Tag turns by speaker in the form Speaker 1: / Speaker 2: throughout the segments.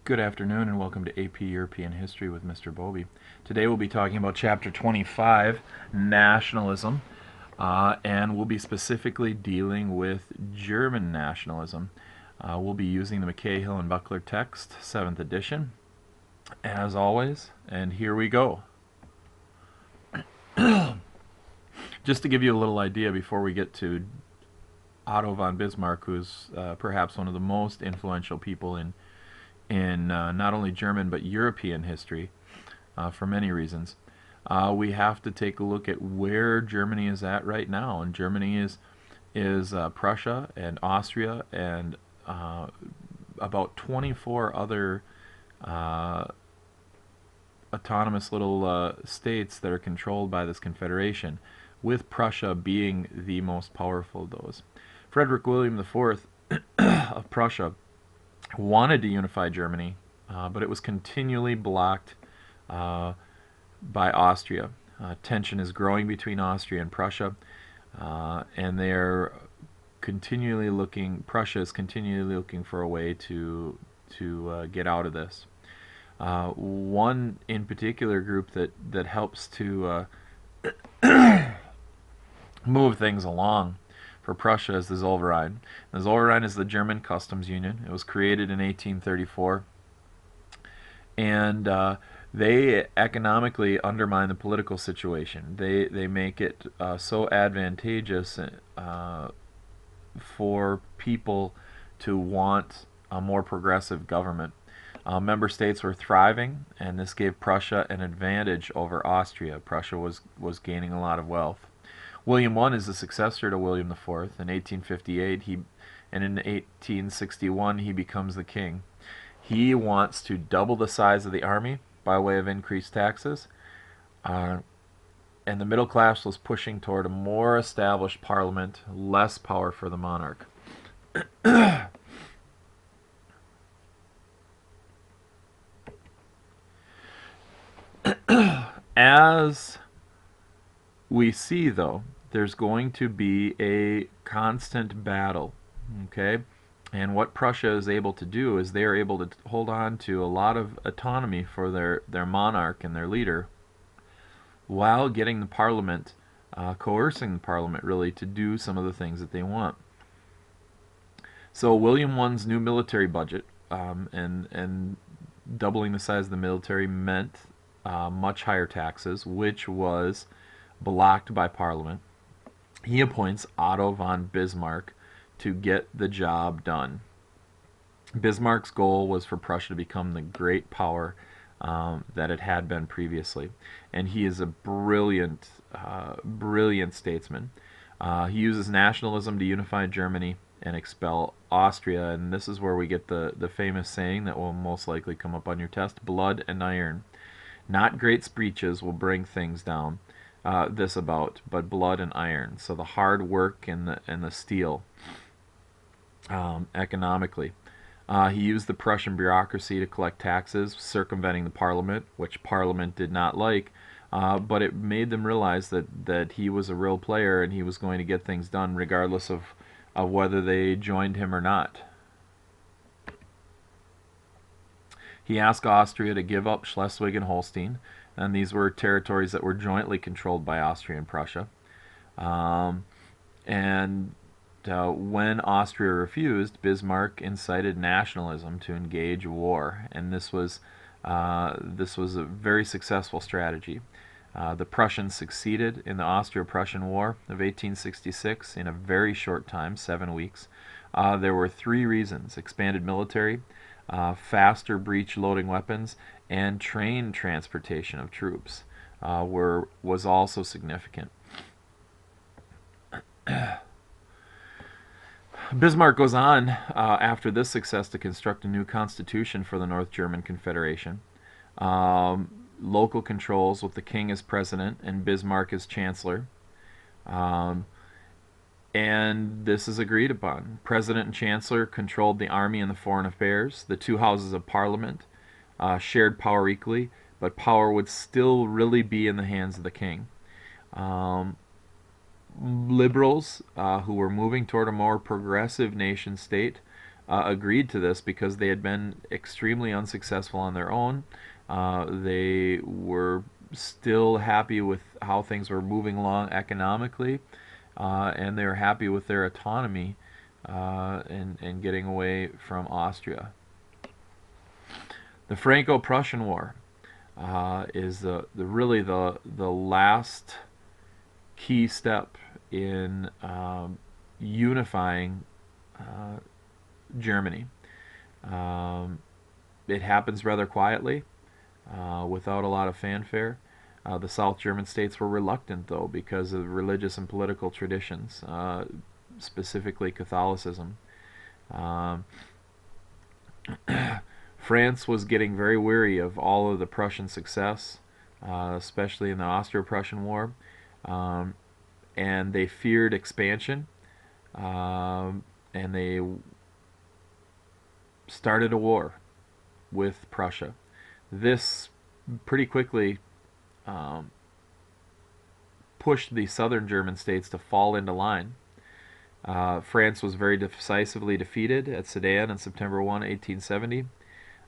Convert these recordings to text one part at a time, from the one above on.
Speaker 1: Good afternoon and welcome to AP European History with Mr. Bobby. Today we'll be talking about Chapter 25, Nationalism, and we'll be specifically dealing with German nationalism. We'll be using the McKay, Hill, and Buckler text, 7th edition, as always, and here we go. Just to give you a little idea before we get to Otto von Bismarck, who's perhaps one of the most influential people in not only German but European history for many reasons. We have to take a look at where Germany is at right now, and Germany is Prussia and Austria and about 24 other autonomous little states that are controlled by this confederation, with Prussia being the most powerful of those. Frederick William IV of Prussia wanted to unify Germany, but it was continually blocked by Austria. Tension is growing between Austria and Prussia, and they're continually looking. Prussia is continually looking for a way to get out of this. One in particular group that helps to move things along for Prussia is the Zollverein. The Zollverein is the German customs union. It was created in 1834, and they economically undermine the political situation. They make it so advantageous for people to want a more progressive government. Member states were thriving, and this gave Prussia an advantage over Austria. Prussia was gaining a lot of wealth. William I is the successor to William IV. In 1858, and in 1861 he becomes the king. He wants to double the size of the army by way of increased taxes, and the middle class was pushing toward a more established parliament, less power for the monarch. As we see, though, there's going to be a constant battle, okay? And what Prussia is able to do is they are able to hold on to a lot of autonomy for their monarch and their leader, while getting the parliament, coercing the parliament really to do some of the things that they want. So William I's new military budget and doubling the size of the military meant much higher taxes, which was blocked by Parliament. He appoints Otto von Bismarck to get the job done. Bismarck's goal was for Prussia to become the great power that it had been previously, and he is a brilliant statesman. He uses nationalism to unify Germany and expel Austria, and this is where we get the famous saying that will most likely come up on your test: blood and iron. Not great speeches will bring things down. This about, but blood and iron. So the hard work and the steel, economically. He used the Prussian bureaucracy to collect taxes, circumventing the parliament, which parliament did not like, but it made them realize that he was a real player and he was going to get things done regardless of whether they joined him or not. He asked Austria to give up Schleswig and Holstein, and these were territories that were jointly controlled by Austria and Prussia. When Austria refused, Bismarck incited nationalism to engage war, and this was a very successful strategy. The Prussians succeeded in the Austro-Prussian War of 1866 in a very short time, 7 weeks. There were 3 reasons: expanded military, faster breech-loading weapons, and train transportation of troops was also significant. Bismarck goes on after this success to construct a new constitution for the North German Confederation. Local controls with the king as president and Bismarck as chancellor. And this is agreed upon. President and Chancellor controlled the army and the foreign affairs. The 2 houses of Parliament shared power equally, but power would still really be in the hands of the king. Liberals who were moving toward a more progressive nation state agreed to this because they had been extremely unsuccessful on their own. They were still happy with how things were moving along economically, and they were happy with their autonomy and getting away from Austria. The Franco-Prussian War is really the last key step in unifying Germany. Um, it happens rather quietly, without a lot of fanfare. The South German states were reluctant, though, because of religious and political traditions, specifically Catholicism. Um, France was getting very weary of all of the Prussian success, especially in the Austro-Prussian War, um, and they feared expansion, and they started a war with Prussia. This pretty quickly um, pushed the southern German states to fall into line. France was very decisively defeated at Sedan on September 1, 1870.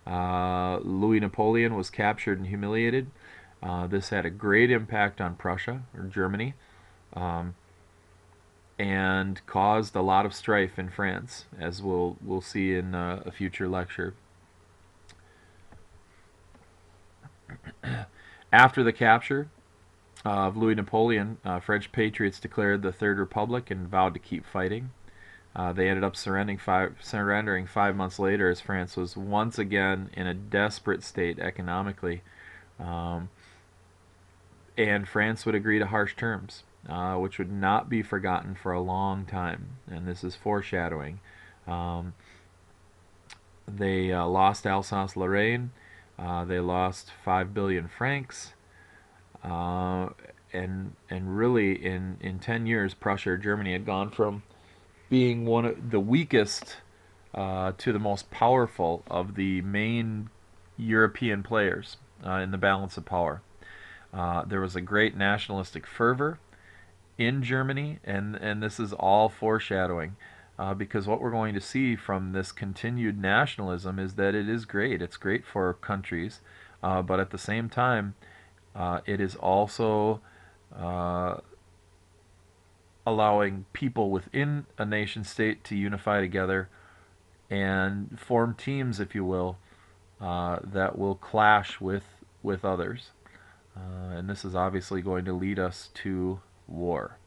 Speaker 1: Louis Napoleon was captured and humiliated. This had a great impact on Prussia, or Germany, um, and caused a lot of strife in France, as we'll see in a future lecture. After the capture of Louis Napoleon, French patriots declared the Third Republic and vowed to keep fighting. They ended up surrendering 5 months later, as France was once again in a desperate state economically. Um, and France would agree to harsh terms, which would not be forgotten for a long time. And this is foreshadowing. Um, they lost Alsace-Lorraine. They lost 5 billion francs. And really, in 10 years, Prussia or Germany had gone from being one of the weakest to the most powerful of the main European players in the balance of power. There was a great nationalistic fervor in Germany, and this is all foreshadowing. Because what we're going to see from this continued nationalism is that it is great. It's great for countries, but at the same time, it is also uh, allowing people within a nation state to unify together and form teams, if you will, that will clash with others. And this is obviously going to lead us to war.